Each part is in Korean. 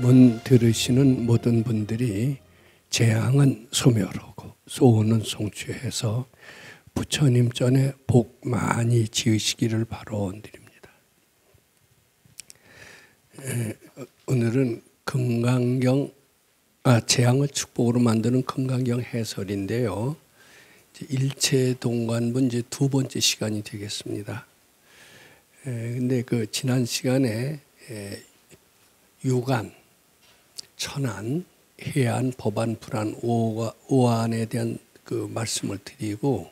문 들으시는 모든 분들이 재앙은 소멸하고 소원은 성취해서 부처님 전에 복 많이 지으시기를 바라드립니다. 오늘은 금강경, 재앙을 축복으로 만드는 금강경 해설인데요. 일체동관본 이제 두 번째 시간이 되겠습니다. 근데 그 지난 시간에 유관, 천안, 해안, 법안, 불안, 오안에 대한 그 말씀을 드리고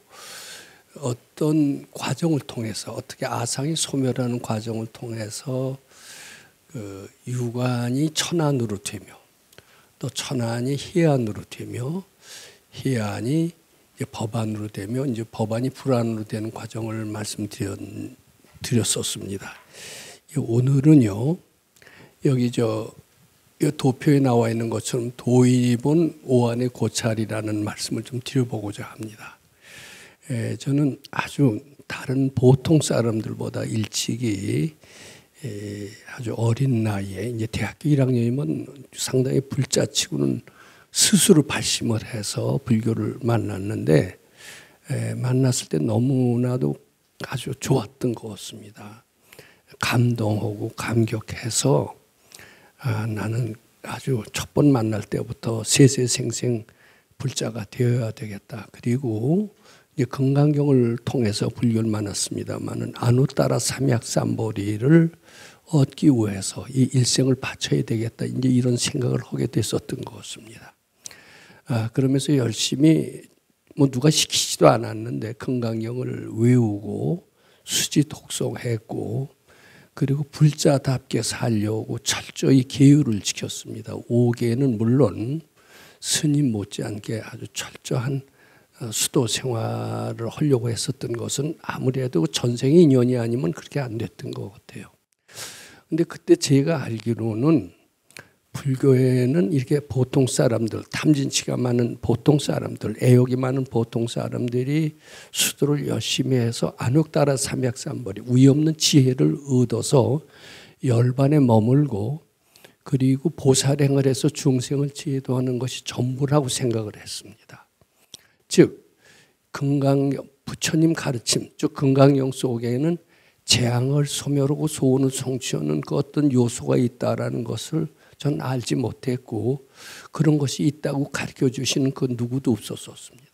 어떤 과정을 통해서 어떻게 아상이 소멸하는 과정을 통해서 그 유관이 천안으로 되며 또 천안이 해안으로 되며 해안이 이제 법안으로 되며 이제 법안이 불안으로 되는 과정을 말씀드렸었습니다. 오늘은요 여기 이 도표에 나와 있는 것처럼 도입은 오안의 고찰이라는 말씀을 좀 드려보고자 합니다. 저는 아주 다른 보통 사람들보다 일찍이 아주 어린 나이에 이제 대학교 1학년이면 상당히 불자치고는 스스로 발심을 해서 불교를 만났는데 만났을 때 너무나도 아주 좋았던 것 같습니다. 감동하고 감격해서 나는 아주 첫 번 만날 때부터 세세생생 불자가 되어야 되겠다. 그리고 이제 금강경을 통해서 불교를 만났습니다만은 아누따라 삼약삼보리를 얻기 위해서 이 일생을 바쳐야 되겠다. 이제 이런 생각을 하게 됐었던 것 같습니다. 그러면서 열심히 뭐 누가 시키지도 않았는데 금강경을 외우고 수지 독송했고 그리고 불자답게 살려고 철저히 계율을 지켰습니다. 5계는 물론 스님 못지않게 아주 철저한 수도 생활을 하려고 했었던 것은 아무래도 전생의 인연이 아니면 그렇게 안 됐던 것 같아요. 근데 그때 제가 알기로는 불교에는 이렇게 보통 사람들, 탐진치가 많은 보통 사람들, 애욕이 많은 보통 사람들이 수도를 열심히 해서 안옥따라 삼약삼보리, 위 없는 지혜를 얻어서 열반에 머물고 그리고 보살행을 해서 중생을 지도하는 것이 전부라고 생각을 했습니다. 즉 금강경, 부처님 가르침, 즉 금강경 속에는 재앙을 소멸하고 소원을 성취하는 그 어떤 요소가 있다라는 것을 전 알지 못했고 그런 것이 있다고 가르쳐 주시는 그 누구도 없었습니다.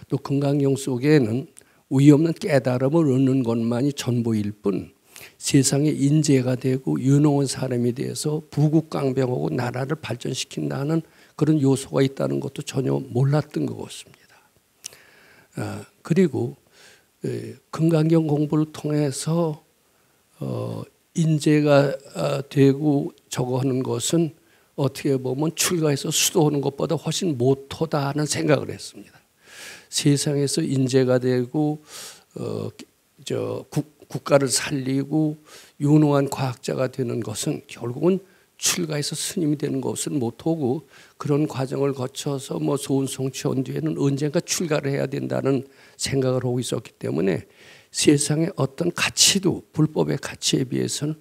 또 금강경 속에는 위 없는 깨달음을 얻는 것만이 전부일 뿐 세상에 인재가 되고 유능한 사람이 돼서 부국강병하고 나라를 발전시킨다는 그런 요소가 있다는 것도 전혀 몰랐던 것 같습니다. 그리고 금강경 공부를 통해서 인재가 되고 저거 하는 것은 어떻게 보면 출가해서 수도하는 것보다 훨씬 못하다는 생각을 했습니다. 세상에서 인재가 되고 국가를 살리고 유능한 과학자가 되는 것은 결국은 출가해서 스님이 되는 것은 못하고 그런 과정을 거쳐서 뭐 소원 성취한 뒤에는 언젠가 출가를 해야 된다는 생각을 하고 있었기 때문에 세상의 어떤 가치도 불법의 가치에 비해서는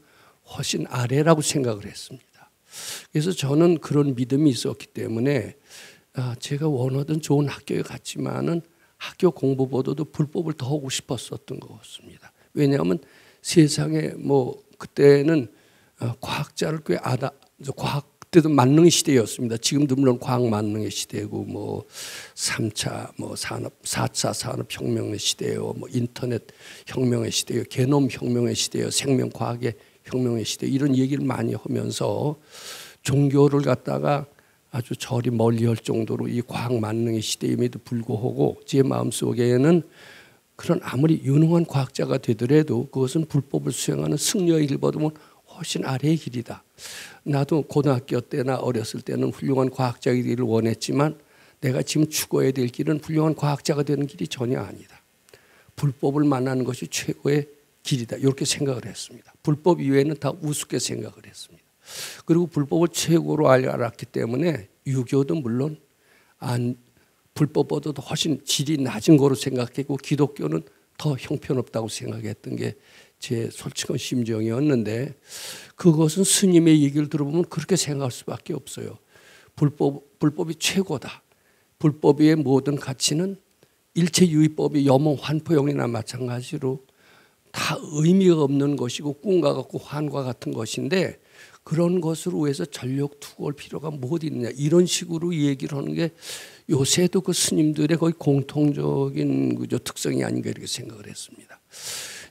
훨씬 아래라고 생각을 했습니다. 그래서 저는 그런 믿음이 있었기 때문에 제가 원하던 좋은 학교에 갔지만은 학교 공부보다도 불법을 더 하고 싶었었던 것 같습니다. 왜냐하면 세상에 뭐 그때는 과학자를 꽤 과학 그때도 만능의 시대였습니다. 지금도 물론 과학 만능의 시대고 뭐 3차 뭐 산업 4차 산업혁명의 시대요. 뭐 인터넷 혁명의 시대요. 게놈 혁명의 시대요. 생명과학의 혁명의 시대 이런 얘기를 많이 하면서 종교를 갖다가 아주 저리 멀리 할 정도로 이 과학 만능의 시대임에도 불구하고 제 마음속에는 그런 아무리 유능한 과학자가 되더라도 그것은 불법을 수행하는 승려의 길보다는 훨씬 아래의 길이다. 나도 고등학교 때나 어렸을 때는 훌륭한 과학자가 되기를 원했지만 내가 지금 추구해야 될 길은 훌륭한 과학자가 되는 길이 전혀 아니다. 불법을 만나는 것이 최고의 길이다. 이렇게 생각을 했습니다. 불법 이외에는 다 우습게 생각을 했습니다. 그리고 불법을 최고로 알았기 때문에 유교도 물론 불법보다도 훨씬 질이 낮은 거로 생각했고 기독교는 더 형편없다고 생각했던 게 제 솔직한 심정이었는데 그것은 스님의 얘기를 들어보면 그렇게 생각할 수밖에 없어요. 불법이 최고다. 불법의 모든 가치는 일체유의법의 염호 환포용이나 마찬가지로 다 의미가 없는 것이고 꿈과 같고 환과 같은 것인데 그런 것으로 해서 전력 투구할 필요가 뭐 있느냐 이런 식으로 얘기를 하는 게 요새도 그 스님들의 거의 공통적인 특성이 아닌가 이렇게 생각을 했습니다.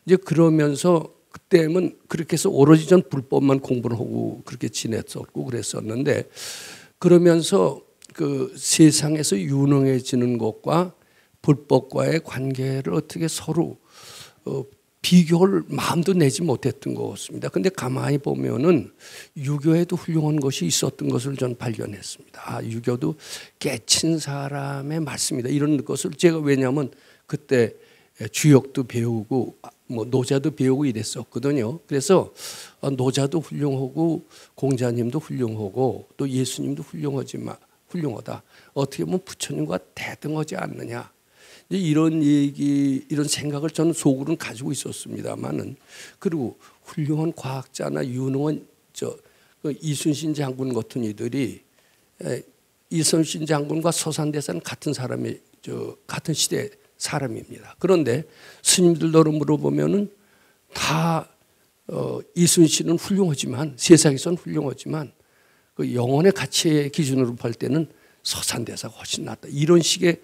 이제 그러면서 그때는 그렇게 해서 오로지 전 불법만 공부를 하고 그렇게 지냈었고 그랬었는데 그러면서 그 세상에서 유능해지는 것과 불법과의 관계를 어떻게 서로 비교할 마음도 내지 못했던 것 같습니다. 그런데 가만히 보면은 유교에도 훌륭한 것이 있었던 것을 전 발견했습니다. 아, 유교도 깨친 사람의 말씀이다. 이런 것을 제가 왜냐하면 그때 주역도 배우고 뭐 노자도 배우고 이랬었거든요. 그래서 노자도 훌륭하고 공자님도 훌륭하고 또 예수님도 훌륭하다. 어떻게 보면 부처님과 대등하지 않느냐. 이런 얘기, 이런 생각을 저는 속으로는 가지고 있었습니다만은 그리고 훌륭한 과학자나 유능한 이순신 장군 같은 이들이 이순신 장군과 서산대사는 같은 사람이 같은 시대 사람입니다. 그런데 스님들도 물어보면은 다 이순신은 훌륭하지만 세상에서는 훌륭하지만 그 영혼의 가치의 기준으로 볼 때는 서산대사가 훨씬 낫다. 이런 식의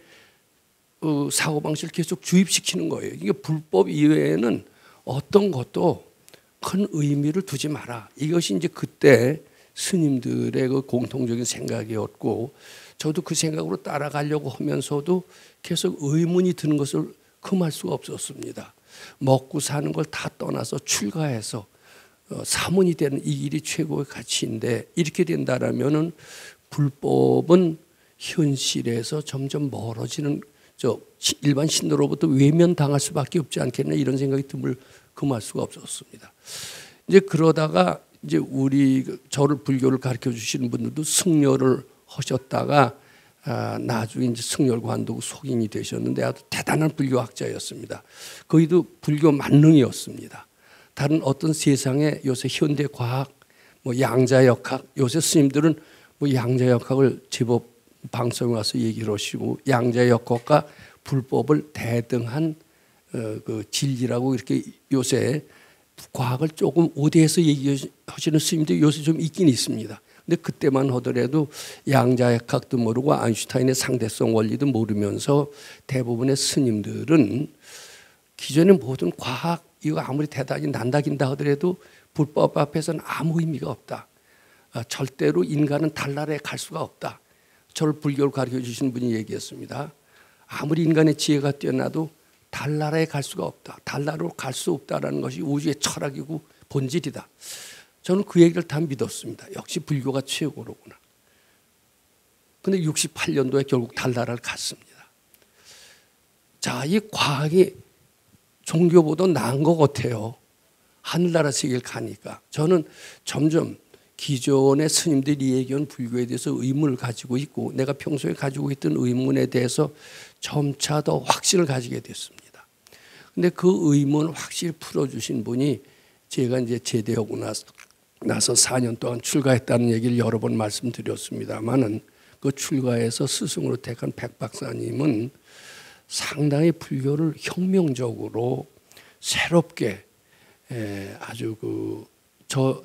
사고방식을 계속 주입시키는 거예요. 이게 불법 이외에는 어떤 것도 큰 의미를 두지 마라. 이것이 이제 그때 스님들의 그 공통적인 생각이었고 저도 그 생각으로 따라가려고 하면서도 계속 의문이 드는 것을 금할 수가 없었습니다. 먹고 사는 걸 다 떠나서 출가해서 사문이 되는 이 길이 최고의 가치인데 이렇게 된다라면은 불법은 현실에서 점점 멀어지는 일반 신도로부터 외면당할 수밖에 없지 않겠나 이런 생각이 뜸을 금할 수가 없었습니다. 이제 그러다가 이제 저를 불교를 가르쳐 주시는 분들도 승려를 하셨다가 나중에 이제 승려관도 속인이 되셨는데 아주 대단한 불교학자였습니다. 거기도 불교 만능이었습니다. 다른 어떤 세상에 요새 현대 과학, 뭐 양자역학 요새 스님들은 뭐 양자역학을 제법 방송에 와서 얘기를 하시고 양자역학과 불법을 대등한 그 진리라고 이렇게 요새 과학을 조금 오대해서 얘기하시는 스님들이 요새 좀 있긴 있습니다. 근데 그때만 하더라도 양자역학도 모르고 아인슈타인의 상대성 원리도 모르면서 대부분의 스님들은 기존의 모든 과학 이거 아무리 대단히 난다긴다 하더라도 불법 앞에서는 아무 의미가 없다. 절대로 인간은 달나라에 갈 수가 없다. 저를 불교를 가르쳐 주신 분이 얘기했습니다. 아무리 인간의 지혜가 뛰어나도 달나라에 갈 수가 없다. 달나라로 갈 수 없다라는 것이 우주의 철학이고 본질이다. 저는 그 얘기를 다 믿었습니다. 역시 불교가 최고로구나. 그런데 68년도에 결국 달나라를 갔습니다. 자, 이 과학이 종교보다 나은 것 같아요. 하늘나라 세계를 가니까. 저는 점점 기존의 스님들이 얘기한 불교에 대해서 의문을 가지고 있고 내가 평소에 가지고 있던 의문에 대해서 점차 더 확신을 가지게 됐습니다. 근데 그 의문을 확실히 풀어주신 분이 제가 이제 제대하고 나서 4년 동안 출가했다는 얘기를 여러 번 말씀드렸습니다만은 그 출가해서 스승으로 택한 백 박사님은 상당히 불교를 혁명적으로 새롭게 아주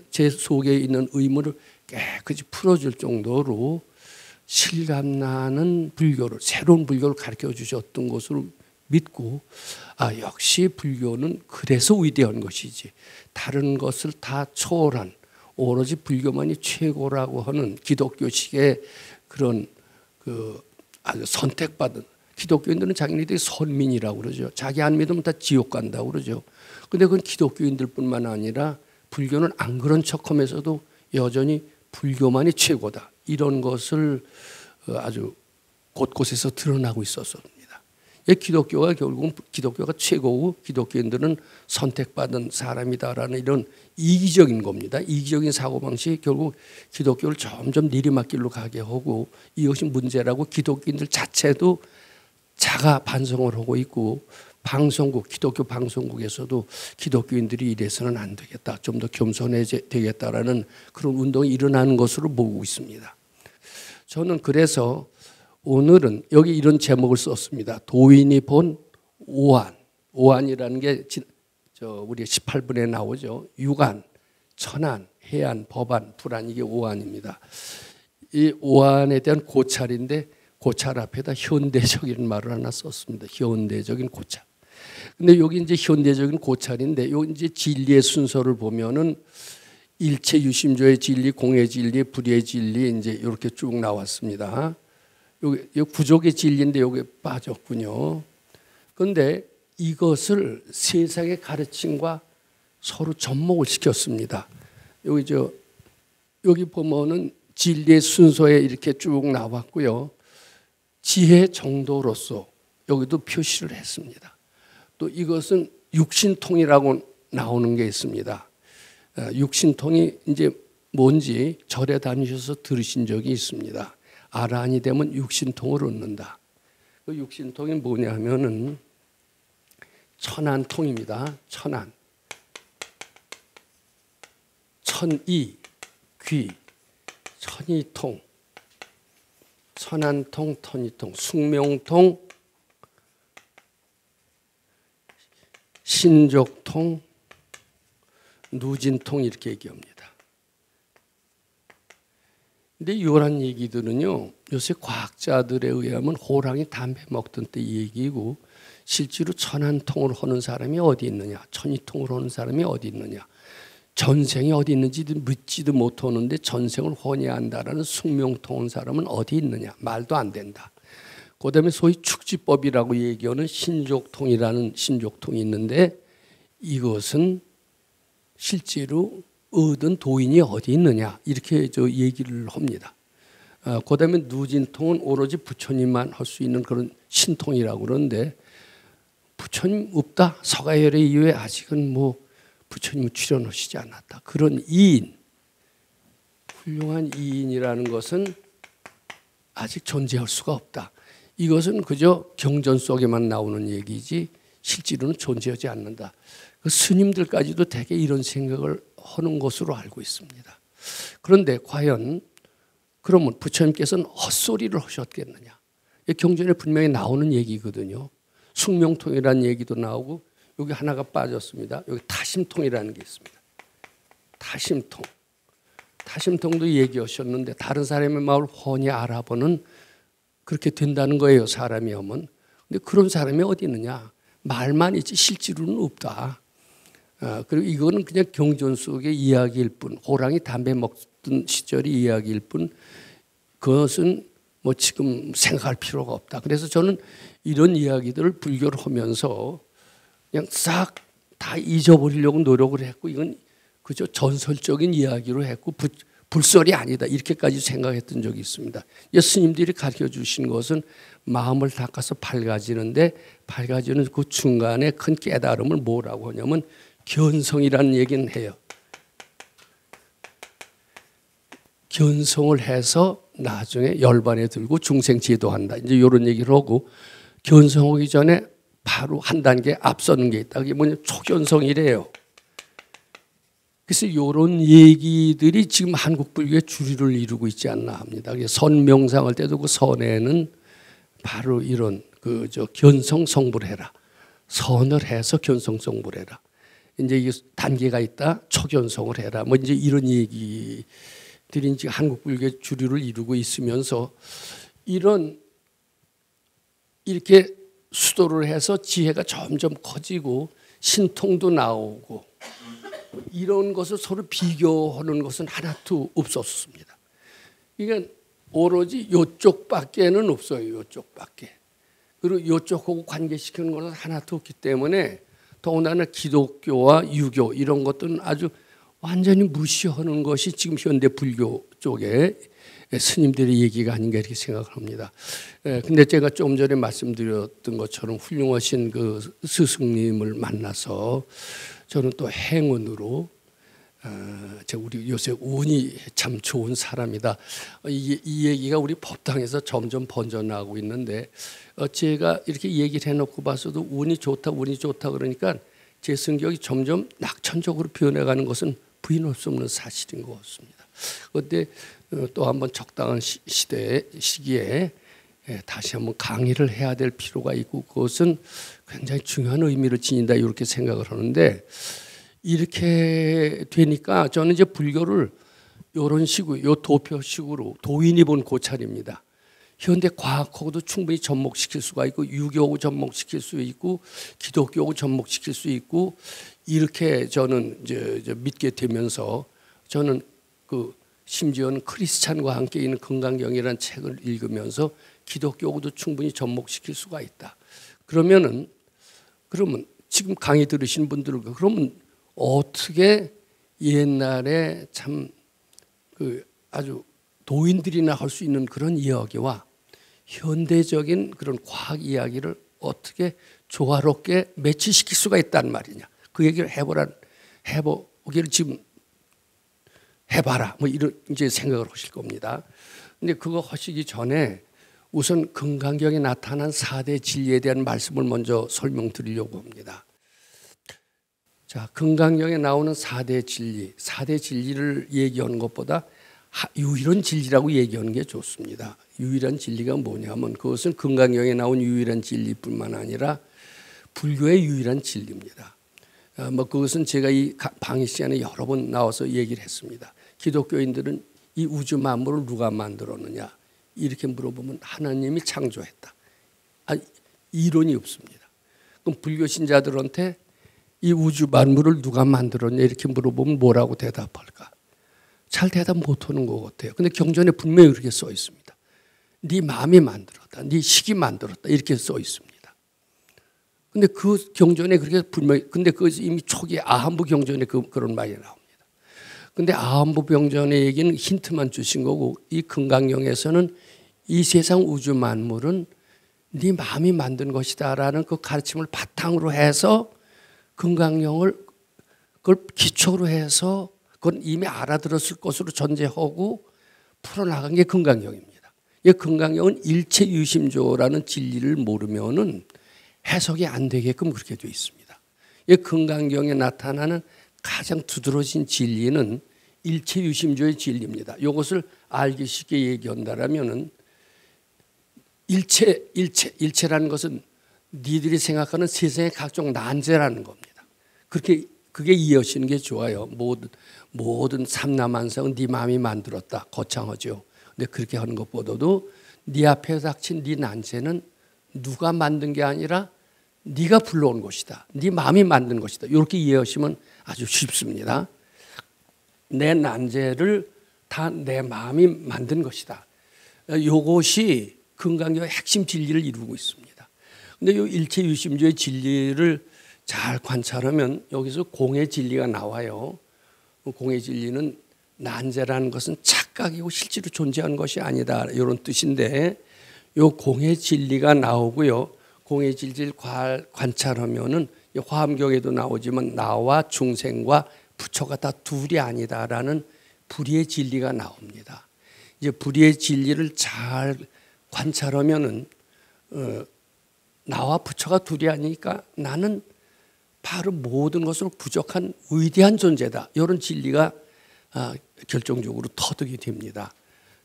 제 속에 있는 의문을 깨끗이 풀어줄 정도로 실감나는 불교를 새로운 불교를 가르쳐 주셨던 것으로 믿고 역시 불교는 그래서 위대한 것이지 다른 것을 다 초월한 오로지 불교만이 최고라고 하는 기독교식의 그런 아주 선택받은 기독교인들은 자기네들이 선민이라고 그러죠. 자기 안 믿으면 다 지옥 간다고 그러죠. 근데 그건 기독교인들뿐만 아니라 불교는 안 그런 척하면서도 여전히 불교만이 최고다. 이런 것을 아주 곳곳에서 드러나고 있었습니다. 기독교가 결국은 기독교가 최고고 기독교인들은 선택받은 사람이다라는 이런 이기적인 겁니다. 이기적인 사고방식이 결국 기독교를 점점 내리막길로 가게 하고 이것이 문제라고 기독교인들 자체도 자가 반성을 하고 있고 방송국, 기독교 방송국에서도 기독교인들이 이래서는 안 되겠다, 좀 더 겸손해야 되겠다라는 그런 운동이 일어나는 것으로 보고 있습니다. 저는 그래서 오늘은 여기 이런 제목을 썼습니다. 도인이 본 오한. 오한이라는 게 우리 18분에 나오죠. 육안, 천안, 해안, 법안, 불안, 이게 오한입니다. 이 오한에 대한 고찰인데 고찰 앞에다 현대적인 말을 하나 썼습니다. 현대적인 고찰. 근데 여기 이제 현대적인 고찰인데 여기 이제 진리의 순서를 보면은 일체 유심조의 진리, 공의 진리, 불의 진리 이제 이렇게 쭉 나왔습니다. 여기 구족의 진리인데 여기 빠졌군요. 그런데 이것을 세상의 가르침과 서로 접목을 시켰습니다. 여기 보면은 진리의 순서에 이렇게 쭉 나왔고요. 지혜 정도로서 여기도 표시를 했습니다. 또 이것은 육신통이라고 나오는 게 있습니다. 육신통이 이제 뭔지 절에 다니셔서 들으신 적이 있습니다. 아란이 되면 육신통을 얻는다. 그 육신통이 뭐냐 하면은 천안통입니다. 천안. 천이, 귀, 천이통, 천안통, 천이통, 숙명통, 신족통, 누진통 이렇게 얘기합니다. 근데 이런 얘기들은요, 요새 과학자들에 의하면 호랑이 담배 먹던 때 얘기고 실제로 천안통을 하는 사람이 어디 있느냐, 천이통을 하는 사람이 어디 있느냐, 전생이 어디 있는지도 묻지도 못하는데 전생을 혼이한다라는 숙명통한 사람은 어디 있느냐, 말도 안 된다. 그 다음에 소위 축지법이라고 얘기하는 신족통이라는 신족통이 있는데 이것은 실제로 얻은 도인이 어디 있느냐 이렇게 얘기를 합니다. 그 다음에 누진통은 오로지 부처님만 할 수 있는 그런 신통이라고 그러는데 부처님 없다. 서가열의 이후에 아직은 뭐 부처님은 출현하시지 않았다. 그런 이인, 훌륭한 이인이라는 것은 아직 존재할 수가 없다. 이것은 그저 경전 속에만 나오는 얘기지 실제로는 존재하지 않는다. 그 스님들까지도 대개 이런 생각을 하는 것으로 알고 있습니다. 그런데 과연 그러면 부처님께서는 헛소리를 하셨겠느냐? 경전에 분명히 나오는 얘기거든요. 숙명통이라는 얘기도 나오고 여기 하나가 빠졌습니다. 여기 타심통이라는 게 있습니다. 타심통. 타심통도 얘기하셨는데 다른 사람의 마음을 훤히 알아보는 그렇게 된다는 거예요. 사람이 하면. 근데 그런 사람이 어디 있느냐? 말만 있지 실제로는 없다. 그리고 이거는 그냥 경전 속의 이야기일 뿐, 호랑이 담배 먹던 시절의 이야기일 뿐, 그것은 뭐 지금 생각할 필요가 없다. 그래서 저는 이런 이야기들을 불교를 하면서 그냥 싹 다 잊어버리려고 노력을 했고 이건 그저 전설적인 이야기로 했고 불설이 아니다 이렇게까지 생각했던 적이 있습니다. 스님들이 가르쳐 주신 것은 마음을 닦아서 밝아지는데 밝아지는 그 중간에 큰 깨달음을 뭐라고 하냐면 견성이라는 얘기는 해요. 견성을 해서 나중에 열반에 들고 중생 제도한다. 이제 이런 얘기를 하고 견성하기 전에 바로 한 단계 앞서는 게 있다. 그게 뭐냐 초견성이래요. 그래서 이런 얘기들이 지금 한국 불교의 주류를 이루고 있지 않나 합니다. 선명상할 때도 그 선에는 바로 이런 견성 성불 해라. 선을 해서 견성 성불 해라. 이제 이게 단계가 있다. 초견성을 해라. 뭐 이제 이런 얘기들이 이제 한국 불교의 주류를 이루고 있으면서 이렇게 수도를 해서 지혜가 점점 커지고 신통도 나오고 이런 것을 서로 비교하는 것은 하나도 없었습니다. 그러니까 오로지 이쪽밖에는 없어요. 이쪽밖에. 그리고 이쪽하고 관계시키는 것은 하나도 없기 때문에 더군다나 기독교와 유교 이런 것들은 아주 완전히 무시하는 것이 지금 현대 불교 쪽에 스님들의 얘기가 아닌가 이렇게 생각을 합니다. 근데 제가 조금 전에 말씀드렸던 것처럼 훌륭하신 그 스승님을 만나서 저는 또 행운으로 우리 요새 운이 참 좋은 사람이다. 이 얘기가 우리 법당에서 점점 번져나가고 있는데 제가 이렇게 얘기를 해놓고 봐서도 운이 좋다 그러니까 제 성격이 점점 낙천적으로 변해가는 것은 부인할 수 없는 사실인 것 같습니다. 그런데 또 한번 적당한 시기에 다시 한번 강의를 해야 될 필요가 있고 그것은 굉장히 중요한 의미를 지닌다 이렇게 생각을 하는데 이렇게 되니까 저는 이제 불교를 이런 식으로 요 도표식으로 도인이 본 고찰입니다. 현대 과학하고도 충분히 접목시킬 수가 있고 유교하고 접목시킬 수 있고 기독교하고 접목시킬 수 있고 이렇게 저는 이제 믿게 되면서 저는 심지어는 크리스찬과 함께 있는 금강경이라는 책을 읽으면서 기독교하고도 충분히 접목시킬 수가 있다. 그러면 지금 강의 들으신 분들 그러면 어떻게 옛날에 참 아주 도인들이나 할 수 있는 그런 이야기와 현대적인 그런 과학 이야기를 어떻게 조화롭게 매치시킬 수가 있단 말이냐. 그 얘기를 해보기를 지금 해봐라. 뭐 이런 이제 생각을 하실 겁니다. 근데 그거 하시기 전에 우선 금강경에 나타난 4대 진리에 대한 말씀을 먼저 설명드리려고 합니다. 자, 금강경에 나오는 4대 진리를 얘기하는 것보다 유일한 진리라고 얘기하는 게 좋습니다. 유일한 진리가 뭐냐면 그것은 금강경에 나온 유일한 진리뿐만 아니라 불교의 유일한 진리입니다. 그것은 제가 이 강의 시간에 여러 번 나와서 얘기를 했습니다. 기독교인들은 이 우주 만물을 누가 만들었느냐 이렇게 물어보면 하나님이 창조했다. 이론이 없습니다. 그럼 불교 신자들한테 이 우주 만물을 누가 만들었냐 이렇게 물어보면 뭐라고 대답할까? 잘 대답 못하는 것 같아요. 근데 경전에 분명히 그렇게 써 있습니다. 네 마음이 만들었다. 네 식이 만들었다. 이렇게 써 있습니다. 근데 그 경전에 그렇게 분명히 근데 그 이미 초기 아함부 경전에 그런 말이 나옵니다. 근데 아함부 경전의 얘기는 힌트만 주신 거고 이 금강경에서는 이 세상 우주 만물은 네 마음이 만든 것이다라는 그 가르침을 바탕으로 해서 금강경을 그걸 기초로 해서 그건 이미 알아들었을 것으로 전제하고 풀어나간 게 금강경입니다. 이 금강경은 일체유심조라는 진리를 모르면은 해석이 안 되게끔 그렇게 되어 있습니다. 이 금강경에 나타나는 가장 두드러진 진리는 일체유심조의 진리입니다. 이것을 알기 쉽게 얘기한다면은 일체라는 것은 니들이 생각하는 세상의 각종 난제라는 겁니다. 그게 이해하시는 게 좋아요. 모든 삼라만상은 네 마음이 만들었다. 거창하죠. 근데 그렇게 하는 것보다도 네 앞에 닥친 네 난제는 누가 만든 게 아니라 네가 불러온 것이다. 네 마음이 만든 것이다. 이렇게 이해하시면 아주 쉽습니다. 내 난제를 다 내 마음이 만든 것이다. 이것이 금강경의 핵심 진리를 이루고 있습니다. 근데 이 일체유심조의 진리를 잘 관찰하면 여기서 공의 진리가 나와요. 공의 진리는 난제라는 것은 착각이고 실제로 존재하는 것이 아니다. 이런 뜻인데 이 공의 진리가 나오고요. 공의 진리를 관찰하면은 화엄경에도 나오지만 나와 중생과 부처가 다 둘이 아니다라는 불의의 진리가 나옵니다. 이제 불의의 진리를 잘 관찰하면은 나와 부처가 둘이 아니니까 나는 바로 모든 것으로 부족한 위대한 존재다. 이런 진리가 결정적으로 터득이 됩니다.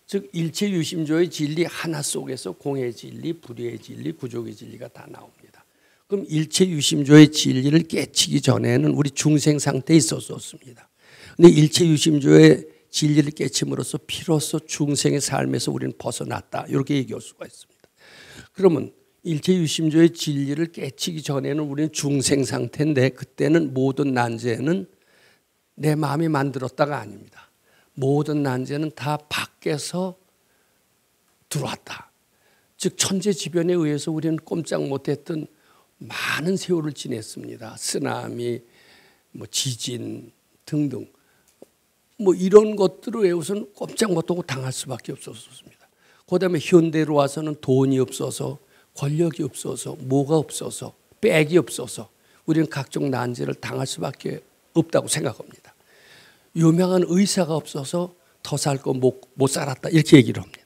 즉 일체유심조의 진리 하나 속에서 공의 진리, 불의의 진리, 구족의 진리가 다 나옵니다. 그럼 일체유심조의 진리를 깨치기 전에는 우리 중생 상태에 있었습니다. 근데 일체유심조의 진리를 깨침으로써 피로써 중생의 삶에서 우리는 벗어났다. 이렇게 얘기할 수가 있습니다. 그러면 일체유심조의 진리를 깨치기 전에는 우리는 중생 상태인데 그때는 모든 난제는 내 마음이 만들었다가 아닙니다. 모든 난제는 다 밖에서 들어왔다. 즉 천재지변에 의해서 우리는 꼼짝 못했던 많은 세월을 지냈습니다. 쓰나미, 지진 등등 이런 것들을 우선 꼼짝 못하고 당할 수밖에 없었습니다. 그다음에 현대로 와서는 돈이 없어서 권력이 없어서 뭐가 없어서 백이 없어서 우리는 각종 난제를 당할 수밖에 없다고 생각합니다. 유명한 의사가 없어서 더 살 거 못 살았다 이렇게 얘기를 합니다.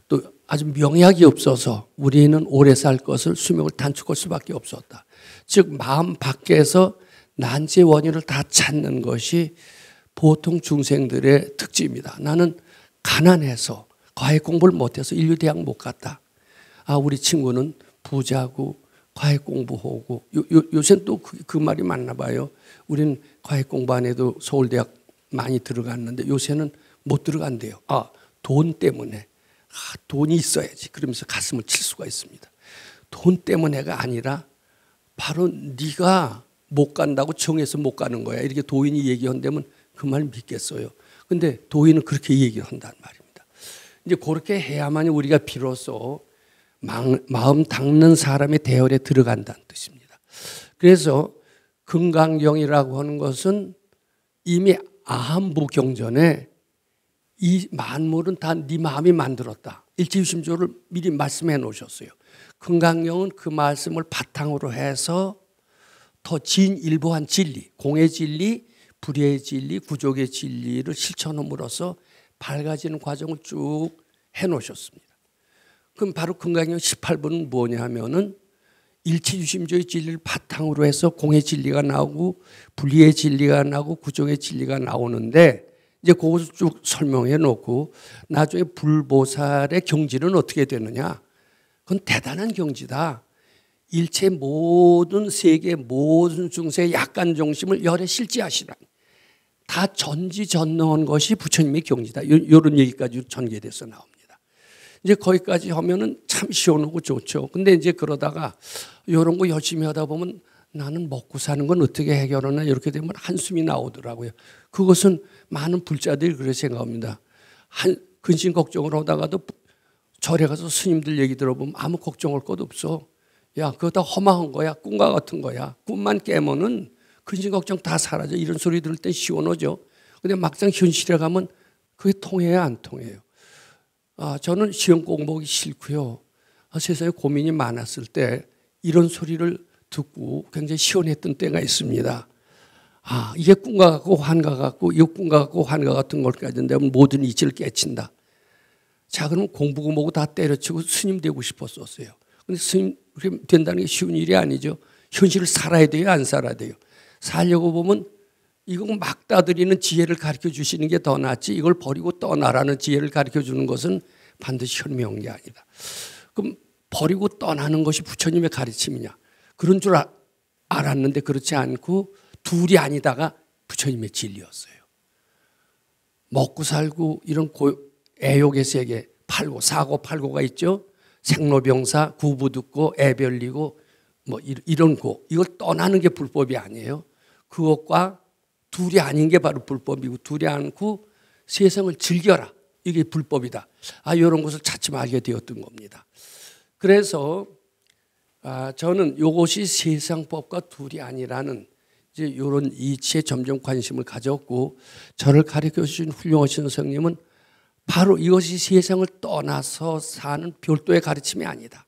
또 아주 명약이 없어서 우리는 오래 살 것을 수명을 단축할 수밖에 없었다. 즉 마음 밖에서 난제의 원인을 다 찾는 것이 보통 중생들의 특징입니다. 나는 가난해서 과외 공부를 못해서 인류대학 못 갔다. 아, 우리 친구는 부자고 과외 공부하고 요새는 또 그 말이 맞나 봐요. 우리는 과외 공부 안 해도 서울대학 많이 들어갔는데 요새는 못 들어간대요. 아, 돈 때문에. 아, 돈이 있어야지. 그러면서 가슴을 칠 수가 있습니다. 돈 때문에가 아니라 바로 네가 못 간다고 정해서 못 가는 거야. 이렇게 도인이 얘기한다면 그 말 믿겠어요. 근데 도인은 그렇게 얘기를 한단 말입니다. 이제 그렇게 해야만 우리가 비로소 마음 닦는 사람의 대열에 들어간다는 뜻입니다. 그래서 금강경이라고 하는 것은 이미 아함부 경전에 이 만물은 다 네 마음이 만들었다. 일지유심조를 미리 말씀해 놓으셨어요. 금강경은 그 말씀을 바탕으로 해서 더 진일보한 진리, 공의 진리, 불의의 진리, 구족의 진리를 실천함으로써 밝아지는 과정을 쭉 해놓으셨습니다. 그럼 바로 금강경 18번은 뭐냐 하면은 일체유심조의 진리를 바탕으로 해서 공의 진리가 나오고 불의의 진리가 나오고 구족의 진리가 나오는데 이제 그것을 쭉 설명해 놓고 나중에 불보살의 경지는 어떻게 되느냐. 그건 대단한 경지다. 일체 모든 세계 모든 중생의 약간 중심을 열에 실지하시라. 다 전지전능한 것이 부처님의 경지다. 이런 얘기까지 전개돼서 나옵니다. 이제 거기까지 하면은 참 시원하고 좋죠. 근데 이제 그러다가 이런 거 열심히 하다 보면 나는 먹고 사는 건 어떻게 해결하나 이렇게 되면 한숨이 나오더라고요. 그것은 많은 불자들이 그렇게 생각합니다. 근심 걱정을 하다가도 절에 가서 스님들 얘기 들어보면 아무 걱정할 것 없어. 야, 그거 다 허망한 거야. 꿈과 같은 거야. 꿈만 깨면은 근심 걱정 다 사라져. 이런 소리 들을 때 시원하죠. 근데 막상 현실에 가면 그게 통해요, 안 통해요? 아, 저는 시험 공부하기 싫고요. 세상에 고민이 많았을 때 이런 소리를 듣고 굉장히 시원했던 때가 있습니다. 아, 이게 꿈과 같고 환과 같고 이 꿈과 같고 환과 같은 걸까지 되면 모든 이치를 깨친다. 자, 그러면 공부고 뭐고 다 때려치고 스님 되고 싶었었어요. 근데 스님 된다는 게 쉬운 일이 아니죠. 현실을 살아야 돼요, 안 살아야 돼요? 살려고 보면 이거 막 따드리는 지혜를 가르쳐 주시는 게 더 낫지 이걸 버리고 떠나라는 지혜를 가르쳐 주는 것은 반드시 현명한 게 아니다. 그럼 버리고 떠나는 것이 부처님의 가르침이냐? 그런 줄 알았는데 그렇지 않고 둘이 아니다가 부처님의 진리였어요. 먹고 살고 이런 애욕의 세계 팔고 사고 팔고가 있죠. 생로병사 구부듣고 애별리고 뭐 이런 거 이걸 떠나는 게 불법이 아니에요. 그것과 둘이 아닌 게 바로 불법이고 둘이 않고 세상을 즐겨라 이게 불법이다. 아, 이런 것을 차츰 알게 되었던 겁니다. 그래서 저는 이것이 세상법과 둘이 아니라는 이제 이런 이치에 점점 관심을 가졌고 저를 가르쳐 주신 훌륭하신 선생님은 바로 이것이 세상을 떠나서 사는 별도의 가르침이 아니다.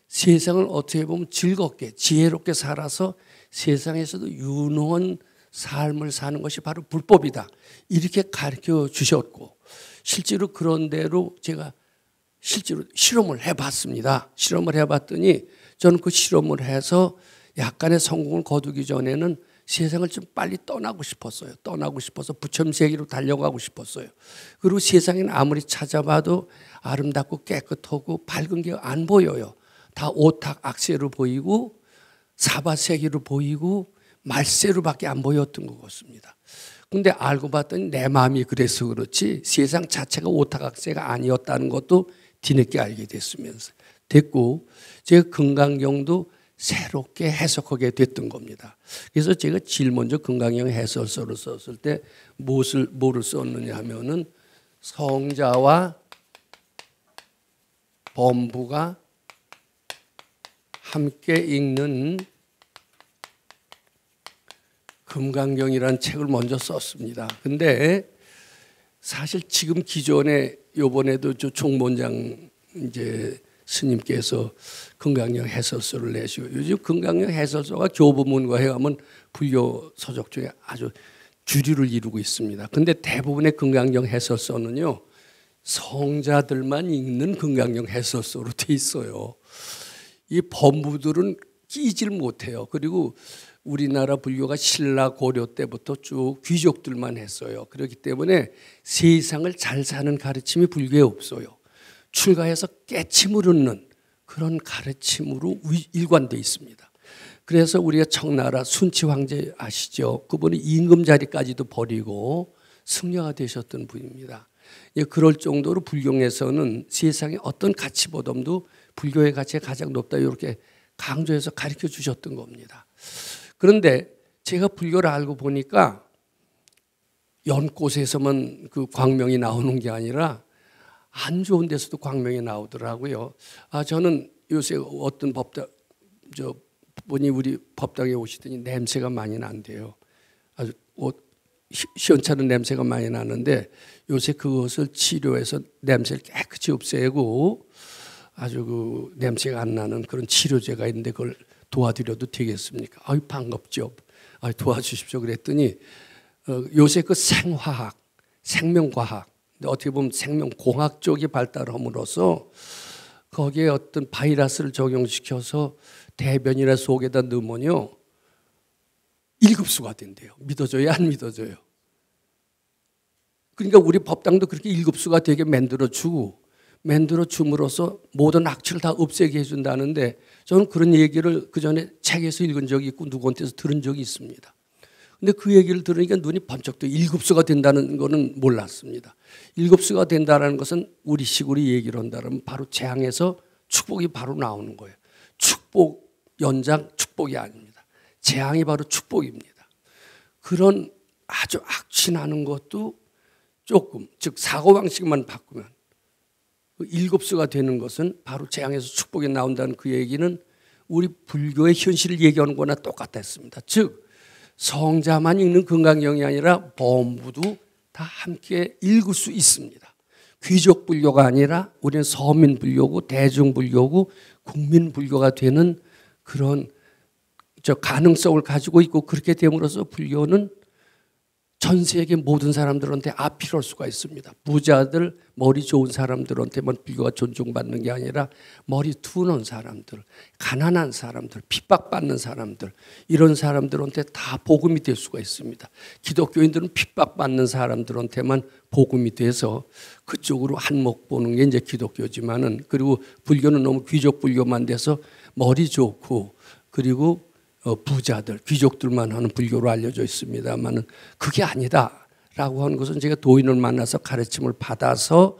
세상을 어떻게 보면 즐겁게 지혜롭게 살아서 세상에서도 유능한 삶을 사는 것이 바로 불법이다. 이렇게 가르쳐 주셨고 실제로 그런 대로 제가 실제로 실험을 해봤습니다. 실험을 해봤더니 저는 그 실험을 해서 약간의 성공을 거두기 전에는 세상을 좀 빨리 떠나고 싶었어요. 떠나고 싶어서 부처님 세계로 달려가고 싶었어요. 그리고 세상에는 아무리 찾아봐도 아름답고 깨끗하고 밝은 게 안 보여요. 다 오탁 악세로 보이고 사바세계로 보이고 말세로밖에 안 보였던 것 같습니다. 근데 알고 봤더니 내 마음이 그래서 그렇지 세상 자체가 오탁 악세가 아니었다는 것도 뒤늦게 알게 됐고 제가 금강경도 새롭게 해석하게 됐던 겁니다. 그래서 제가 제일 먼저 금강경 해설서를 썼을 때 뭐를 썼느냐 하면은 성자와 범부가 함께 읽는 금강경이라는 책을 먼저 썼습니다. 근데 사실 지금 기존에 요번에도 저 총본장 이제 스님께서 금강경 해설서를 내시고 요즘 금강경 해설서가 교보문고에 가면 불교 서적 중에 아주 주류를 이루고 있습니다. 근데 대부분의 금강경 해설서는요, 성자들만 읽는 금강경 해설서로 돼 있어요. 이 법무들은 끼질 못해요. 그리고 우리나라 불교가 신라 고려 때부터 쭉 귀족들만 했어요. 그렇기 때문에 세상을 잘 사는 가르침이 불교에 없어요. 출가해서 깨침을 얻는 그런 가르침으로 일관되어 있습니다. 그래서 우리가 청나라 순치 황제 아시죠? 그분이 임금 자리까지도 버리고 승려가 되셨던 분입니다. 그럴 정도로 불경에서는 세상의 어떤 가치보다도 불교의 가치가 가장 높다 이렇게 강조해서 가르쳐 주셨던 겁니다. 그런데 제가 불교를 알고 보니까 연꽃에서만 그 광명이 나오는 게 아니라 안 좋은 데서도 광명이 나오더라고요. 저는 요새 어떤 분이 우리 법당에 오시더니 냄새가 많이 난대요. 아주 시원찮은 냄새가 많이 나는데 요새 그것을 치료해서 냄새를 깨끗이 없애고 아주 그 냄새가 안 나는 그런 치료제가 있는데 그걸 도와드려도 되겠습니까? 아유, 반갑죠. 도와주십시오. 그랬더니 요새 그 생화학, 생명과학, 어떻게 보면 생명공학 쪽이 발달함으로써 거기에 어떤 바이러스를 적용시켜서 대변이나 속에다 넣으면요 1급수가 된대요. 믿어져요? 안 믿어져요? 그러니까 우리 법당도 그렇게 1급수가 되게 만들어 줌으로써 모든 악취를 다 없애게 해준다는데 저는 그런 얘기를 그 전에 책에서 읽은 적이 있고 누구한테서 들은 적이 있습니다. 근데 그 얘기를 들으니까 눈이 번쩍 떠 1급수가 된다는 거는 몰랐습니다. 1급수가 된다는 것은 우리 식으로 얘기를 한다면 바로 재앙에서 축복이 바로 나오는 거예요. 축복 연장 축복이 아닙니다. 재앙이 바로 축복입니다. 그런 아주 악취나는 것도 조금, 즉 사고방식만 바꾸면 1급수가 되는 것은 바로 재앙에서 축복이 나온다는 그 얘기는 우리 불교의 현실을 얘기하는 거나 똑같았습니다. 즉 성자만 읽는 금강경이 아니라 범부도 다 함께 읽을 수 있습니다. 귀족 불교가 아니라 우리는 서민 불교고 대중 불교고 국민 불교가 되는 그런 가능성을 가지고 있고 그렇게 됨으로써 불교는 전 세계 모든 사람들한테 앞이럴 수가 있습니다. 부자들, 머리 좋은 사람들한테만 불교가 존중받는 게 아니라 머리 둔한 사람들, 가난한 사람들, 핍박받는 사람들 이런 사람들한테 다 복음이 될 수가 있습니다. 기독교인들은 핍박받는 사람들한테만 복음이 돼서 그쪽으로 한몫 보는 게 이제 기독교지만은 그리고 불교는 너무 귀족 불교만 돼서 머리 좋고 그리고 부자들, 귀족들만 하는 불교로 알려져 있습니다만은 그게 아니다라고 하는 것은 제가 도인을 만나서 가르침을 받아서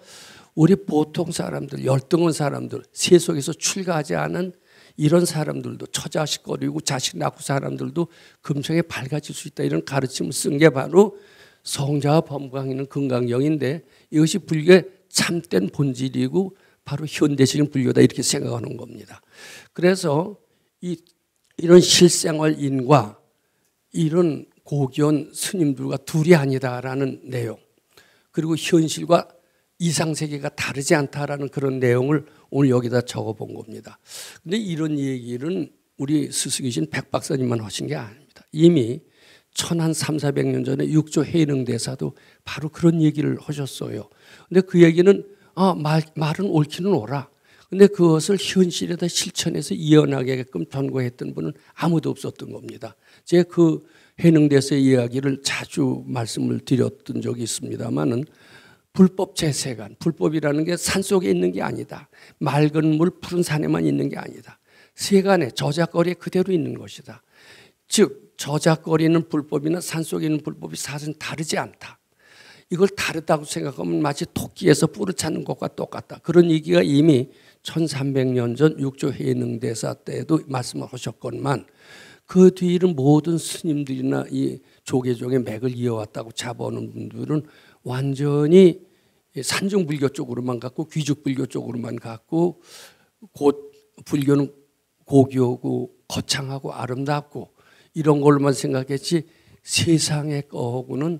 우리 보통 사람들, 열등한 사람들, 세속에서 출가하지 않은 이런 사람들도 처자식거리고 자식 낳고 사람들도 금생에 밝아질 수 있다 이런 가르침을 쓴 게 바로 성자와 범광이는 금강경인데 이것이 불교의 참된 본질이고 바로 현대적인 불교다 이렇게 생각하는 겁니다. 그래서 이런 실생활인과 이런 고귀한 스님들과 둘이 아니다라는 내용 그리고 현실과 이상세계가 다르지 않다라는 그런 내용을 오늘 여기다 적어본 겁니다. 그런데 이런 얘기는 우리 스승이신 백 박사님만 하신 게 아닙니다. 이미 1300~400년 전에 육조 해능대사도 바로 그런 얘기를 하셨어요. 그런데 그 얘기는 말은 옳기는 옳아. 근데 그것을 현실에다 실천해서 이어나가게끔 전거했던 분은 아무도 없었던 겁니다. 제가 그 해능대사의 이야기를 자주 말씀을 드렸던 적이 있습니다만은 불법 재세관, 불법이라는 게 산속에 있는 게 아니다. 맑은 물 푸른 산에만 있는 게 아니다. 세간에 저작거리에 그대로 있는 것이다. 즉 저작거리는 불법이나 산속에 있는 불법이 사실은 다르지 않다. 이걸 다르다고 생각하면 마치 토끼에서 뿔을 찾는 것과 똑같다. 그런 얘기가 이미 1300년 전 육조 해능대사 때도 말씀을 하셨건만 그 뒤는 모든 스님들이나 이 조계종의 맥을 이어왔다고 잡아오는 분들은 완전히 산중불교 쪽으로만 갔고 귀족불교 쪽으로만 갔고 곧 불교는 고귀하고 거창하고 아름답고 이런 걸로만 생각했지 세상의 거하고는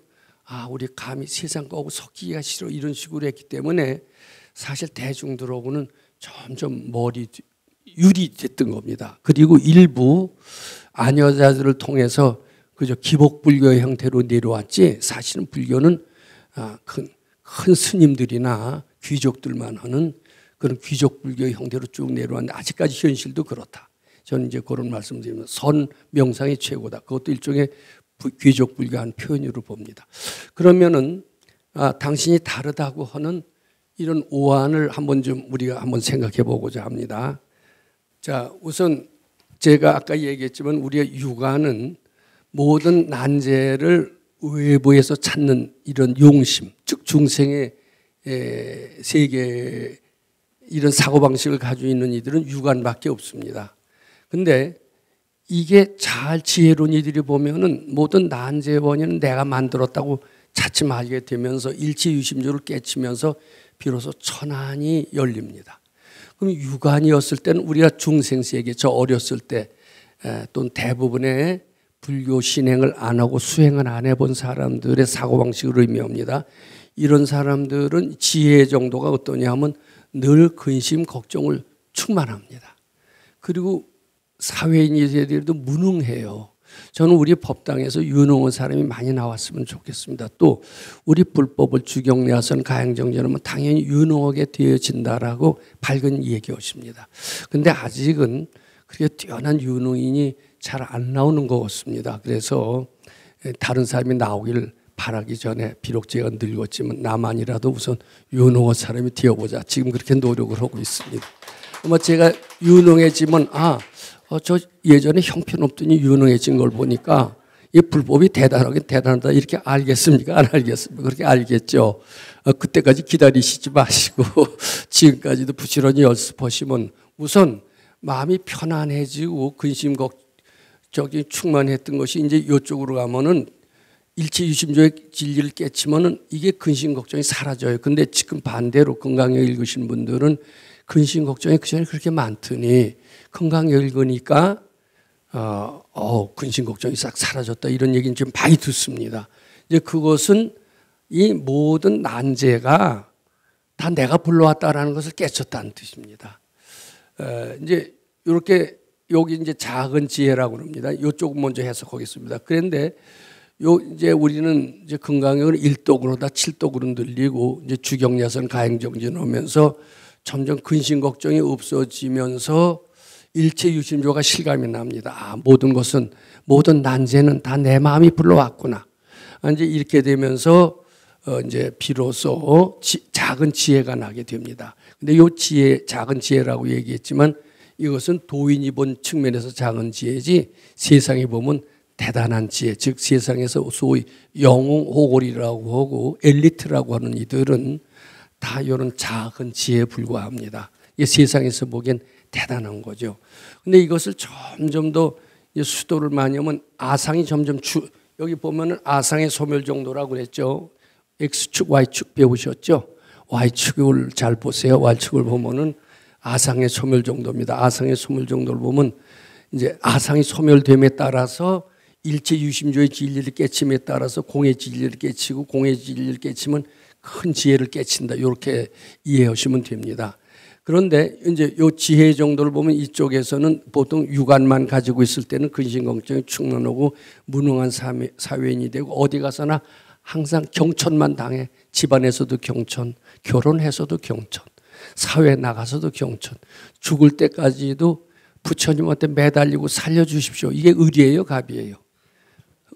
우리 감히 세상 거하고 섞이기가 싫어 이런 식으로 했기 때문에 사실 대중들하고는 점점 유리됐던 겁니다. 그리고 일부 아녀자들을 통해서 그저 기복불교의 형태로 내려왔지 사실은 불교는 큰 스님들이나 귀족들만 하는 그런 귀족불교의 형태로 쭉 내려왔는데 아직까지 현실도 그렇다. 저는 이제 그런 말씀드리면 선 명상이 최고다. 그것도 일종의 귀족불교한 표현으로 봅니다. 그러면은 당신이 다르다고 하는 이런 오한을 한번 좀 우리가 한번 생각해 보고자 합니다. 자, 우선 제가 아까 얘기했지만 우리의 육아는 모든 난제를 외부에서 찾는 이런 용심, 즉 중생의 세계 이런 사고방식을 가지고 있는 이들은 육안밖에 없습니다. 근데 이게 잘 지혜론이들이 보면은 모든 난제의 원인은 내가 만들었다고 차츰 알게 되면서 일체유심조를 깨치면서 비로소 천안이 열립니다. 그럼 육안이었을 때는 우리가 중생세계 저 어렸을 때 또는 대부분의 불교 신행을 안 하고 수행을 안 해본 사람들의 사고방식을 의미합니다. 이런 사람들은 지혜 정도가 어떠냐 하면 늘 근심, 걱정을 충만합니다. 그리고 사회인이들도 무능해요. 저는 우리 법당에서 유능한 사람이 많이 나왔으면 좋겠습니다. 또 우리 불법을 주경내화선 가행정전하면 당연히 유능하게 되어진다라고 밝은 얘기하십니다. 그런데 아직은 그렇게 뛰어난 유능인이 잘 안 나오는 것 같습니다. 그래서 다른 사람이 나오기를 바라기 전에 비록 제가 늙었지만 나만이라도 우선 유능한 사람이 되어보자. 지금 그렇게 노력을 하고 있습니다. 아마 제가 유능해지면 저 예전에 형편없더니 유능해진 걸 보니까 이 불법이 대단하긴 대단하다 이렇게 알겠습니까? 안 알겠습니까? 그렇게 알겠죠. 그때까지 기다리시지 마시고 지금까지도 부지런히 연습하시면 우선 마음이 편안해지고 근심 걱정이 충만했던 것이 이제 이쪽으로 가면은 일체유심조의 진리를 깨치면은 이게 근심 걱정이 사라져요. 근데 지금 반대로 건강에 읽으신 분들은 근심 걱정이 그전에 그렇게 많더니 건강에 읽으니까 근심 걱정이 싹 사라졌다 이런 얘기는 좀 많이 듣습니다. 이제 그것은 이 모든 난제가 다 내가 불러왔다라는 것을 깨쳤다는 뜻입니다. 이제 이렇게 여기 이제 작은 지혜라고 합니다. 이쪽은 먼저 해석하겠습니다. 그런데 이제 우리는 이제 건강을 1독으로다 7독으로 늘리고 이제 주경야선 가행정진하면서 점점 근심 걱정이 없어지면서 일체유심조가 실감이 납니다. 모든 난제는 다 내 마음이 불러왔구나. 이제 이렇게 되면서 이제 비로소 작은 지혜가 나게 됩니다. 근데 이 지혜, 작은 지혜라고 얘기했지만 이것은 도인이 본 측면에서 작은 지혜지 세상에 보면 대단한 지혜, 즉 세상에서 소위 영웅호골이라고 하고 엘리트라고 하는 이들은 다 이런 작은 지혜에 불과합니다. 이게 세상에서 보기엔 대단한 거죠. 근데 이것을 점점 더 수도를 많이 하면 아상이 점점 여기 보면은 아상의 소멸 정도라고 그랬죠. X축, Y축 배우셨죠? Y축을 잘 보세요. Y축을 보면은 아상의 소멸 정도입니다. 아상의 소멸 정도를 보면 이제 아상이 소멸됨에 따라서 일체유심조의 진리를 깨침에 따라서 공의 진리를 깨치고 공의 진리를 깨치면 큰 지혜를 깨친다. 이렇게 이해하시면 됩니다. 그런데 이제 이 지혜 정도를 보면 이쪽에서는 보통 육안만 가지고 있을 때는 근심 걱정이 충만하고 무능한 사회인이 되고 어디 가서나 항상 경천만 당해. 집안에서도 경천, 결혼해서도 경천, 사회에 나가서도 경천, 죽을 때까지도 부처님한테 매달리고 살려주십시오. 이게 의리예요, 갑이에요?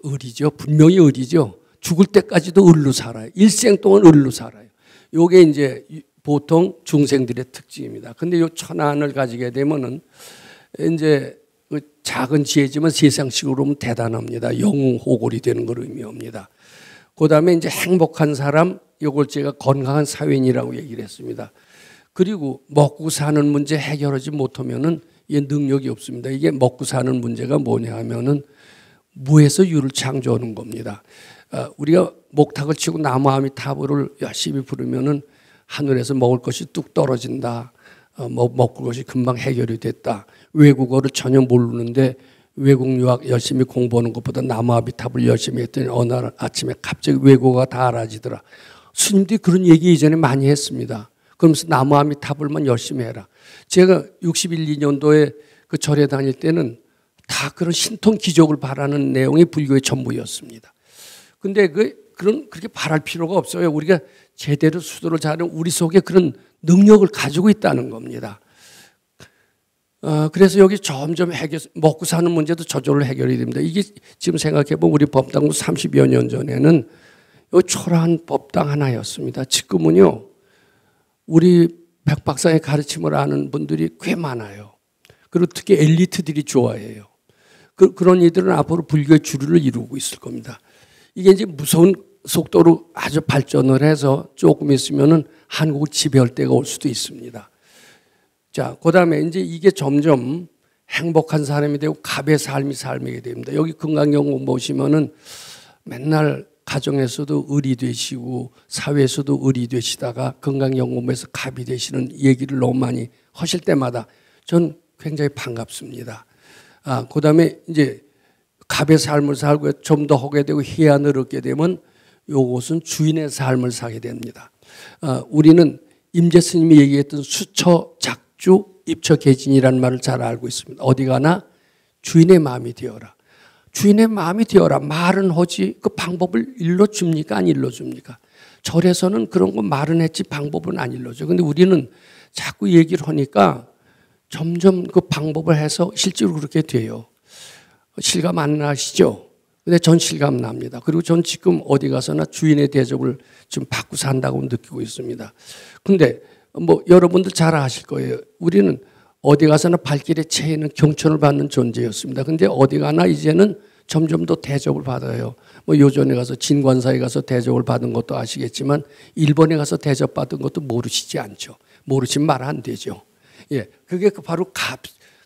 의리죠. 분명히 의리죠. 죽을 때까지도 을로 살아요. 일생 동안 을로 살아요. 이게 이제 보통 중생들의 특징입니다. 근데 이 천안을 가지게 되면은 이제 작은 지혜지만 세상식으로 보면 대단합니다. 영웅호골이 되는 걸 의미합니다. 그 다음에 이제 행복한 사람, 이걸 제가 건강한 사회인이라고 얘기를 했습니다. 그리고 먹고 사는 문제 해결하지 못하면은 이게 능력이 없습니다. 이게 먹고 사는 문제가 뭐냐 하면은 무에서 유를 창조하는 겁니다. 우리가 목탁을 치고 나무 아미타불을 열심히 부르면은 하늘에서 먹을 것이 뚝 떨어진다. 먹을 것이 금방 해결이 됐다. 외국어를 전혀 모르는데 외국 유학 열심히 공부하는 것보다 나무 아미타불 열심히 했더니 어느 날 아침에 갑자기 외국어가 다 알아지더라. 스님들이 그런 얘기 이전에 많이 했습니다. 그러면서 나무 아미타불만 열심히 해라. 제가 61, 2년도에 그 절에 다닐 때는 다 그런 신통 기적을 바라는 내용이 불교의 전부였습니다. 근데 그렇게 바랄 필요가 없어요. 우리가 제대로 수도를 잘하는 우리 속에 그런 능력을 가지고 있다는 겁니다. 그래서 여기 점점 먹고 사는 문제도 저절로 해결이 됩니다. 이게 지금 생각해보면 우리 법당도 30여 년 전에는 이 초라한 법당 하나였습니다. 지금은요, 우리 백 박사의 가르침을 아는 분들이 꽤 많아요. 그리고 특히 엘리트들이 좋아해요. 그런 이들은 앞으로 불교의 주류를 이루고 있을 겁니다. 이게 이제 무서운 속도로 아주 발전을 해서 조금 있으면은 한국을 지배할 때가 올 수도 있습니다. 자, 그 다음에 이제 이게 점점 행복한 사람이 되고 갑의 삶이 살게 됩니다. 여기 금강경공 보시면은 맨날 가정에서도 을이 되시고 사회에서도 을이 되시다가 금강경공에서 갑이 되시는 얘기를 너무 많이 하실 때마다 전 굉장히 반갑습니다. 그 다음에 이제 갑의 삶을 살고 좀 더 하게 되고 희안을 얻게 되면 요것은 주인의 삶을 사게 됩니다. 우리는 임재 스님이 얘기했던 수처 작주 입처 개진이라는 말을 잘 알고 있습니다. 어디 가나 주인의 마음이 되어라. 주인의 마음이 되어라. 말은 하지 그 방법을 일러줍니까? 안 일러줍니까? 절에서는 그런 거 말은 했지 방법은 안 일러줘. 근데 우리는 자꾸 얘기를 하니까 점점 그 방법을 해서 실제로 그렇게 돼요. 실감 안 나시죠? 근데 전 실감 납니다. 그리고 전 지금 어디 가서나 주인의 대접을 좀 받고 산다고 느끼고 있습니다. 근데 뭐 여러분들 잘 아실 거예요. 우리는 어디 가서나 발길에 채이는 경천을 받는 존재였습니다. 근데 어디 가나 이제는 점점 더 대접을 받아요. 뭐 요전에 가서 진관사에 가서 대접을 받은 것도 아시겠지만 일본에 가서 대접받은 것도 모르시지 않죠. 모르시면 말 안 되죠. 예, 그게 바로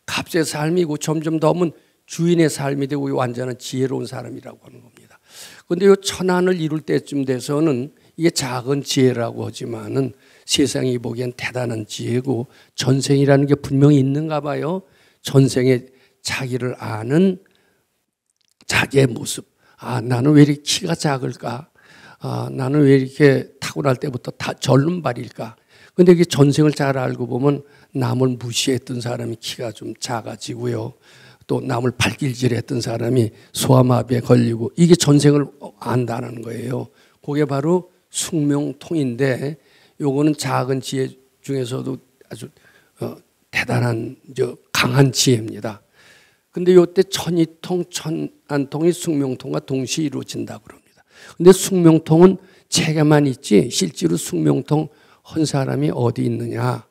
값의 삶이고 점점 더 하면 주인의 삶이 되고 완전한 지혜로운 사람이라고 하는 겁니다. 그런데 이 천안을 이룰 때쯤 돼서는 이게 작은 지혜라고 하지만은 세상이 보기엔 대단한 지혜고 전생이라는 게 분명히 있는가 봐요. 전생에 자기를 아는 자기의 모습. 나는 왜 이렇게 키가 작을까? 나는 왜 이렇게 타고날 때부터 다 절름발일까? 근데 이게 전생을 잘 알고 보면 남을 무시했던 사람이 키가 좀 작아지고요. 또 남을 발길질했던 사람이 소아마비에 걸리고 이게 전생을 안다는 거예요. 그게 바로 숙명통인데 요거는 작은 지혜 중에서도 아주 대단한 강한 지혜입니다. 근데 요때 천이통, 천안통이 숙명통과 동시에 이루어진다고 그럽니다. 근데 숙명통은 책에만 있지 실제로 숙명통 한 사람이 어디 있느냐.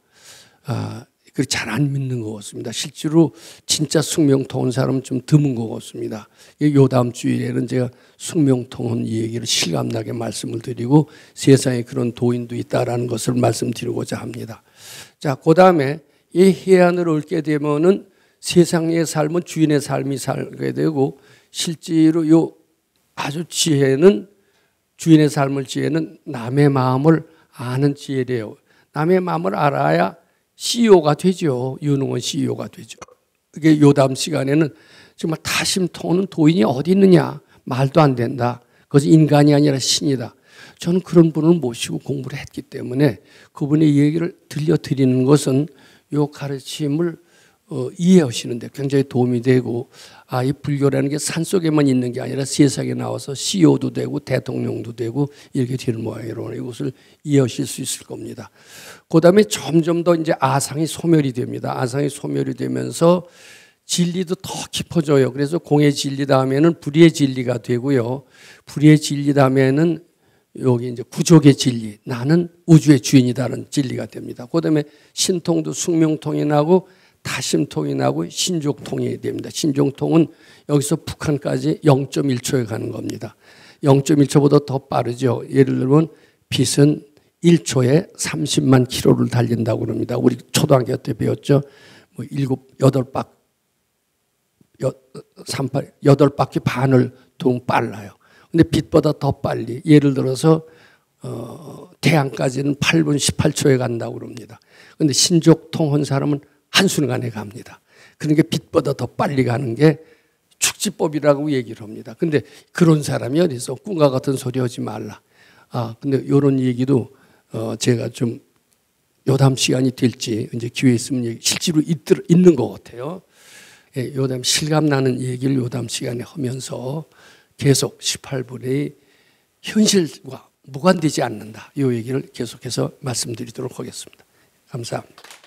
잘 안 믿는 것 같습니다. 실제로 진짜 숙명통 한 사람은 좀 드문 것 같습니다. 요 다음 주일에는 제가 숙명통 한 얘기를 실감나게 말씀을 드리고 세상에 그런 도인도 있다라는 것을 말씀드리고자 합니다. 자, 그 다음에 이 해안을 얻게 되면은 세상의 삶은 주인의 삶이 살게 되고 실제로 요 아주 지혜는 주인의 삶을 지혜는 남의 마음을 아는 지혜래요. 남의 마음을 알아야 CEO가 되죠. 유능한 CEO가 되죠. 그게 요담 시간에는 정말 타심통하는 도인이 어디 있느냐. 말도 안 된다. 그것이 인간이 아니라 신이다. 저는 그런 분을 모시고 공부를 했기 때문에 그분의 얘기를 들려드리는 것은 요 가르침을 이해하시는데 굉장히 도움이 되고 이 불교라는 게 산속에만 있는 게 아니라 세상에 나와서 CEO도 되고 대통령도 되고 이렇게 되는 모양이로 이것을 이해하실 수 있을 겁니다. 그 다음에 점점 더 이제 아상이 소멸이 됩니다. 아상이 소멸이 되면서 진리도 더 깊어져요. 그래서 공의 진리 다음에는 불의의 진리가 되고요. 불의의 진리 다음에는 여기 이제 구족의 진리, 나는 우주의 주인이다는 진리가 됩니다. 그 다음에 신통도 숙명통이 나고 타심통이 나고 신족통이 됩니다. 신족통은 여기서 북한까지 0.1초에 가는 겁니다. 0.1초보다 더 빠르죠. 예를 들면 빛은 1초에 30만 킬로를 달린다고 합니다. 우리 초등학교 때 배웠죠. 뭐 8바퀴 반을 동 빨라요. 근데 빛보다 더 빨리 예를 들어서 태양까지는 8분 18초에 간다고 합니다. 근데 신족통 한 사람은 한순간에 갑니다. 그러니까 빛보다 더 빨리 가는 게 축지법이라고 얘기를 합니다. 근데 그런 사람이 어디서 꿈과 같은 소리 하지 말라. 근데 이런 얘기도 제가 좀 요담 시간이 될지 이제 기회 있으면 실제로 있는 것 같아요. 요담 실감나는 얘기를 요담 시간에 하면서 계속 18분의 현실과 무관되지 않는다. 이 얘기를 계속해서 말씀드리도록 하겠습니다. 감사합니다.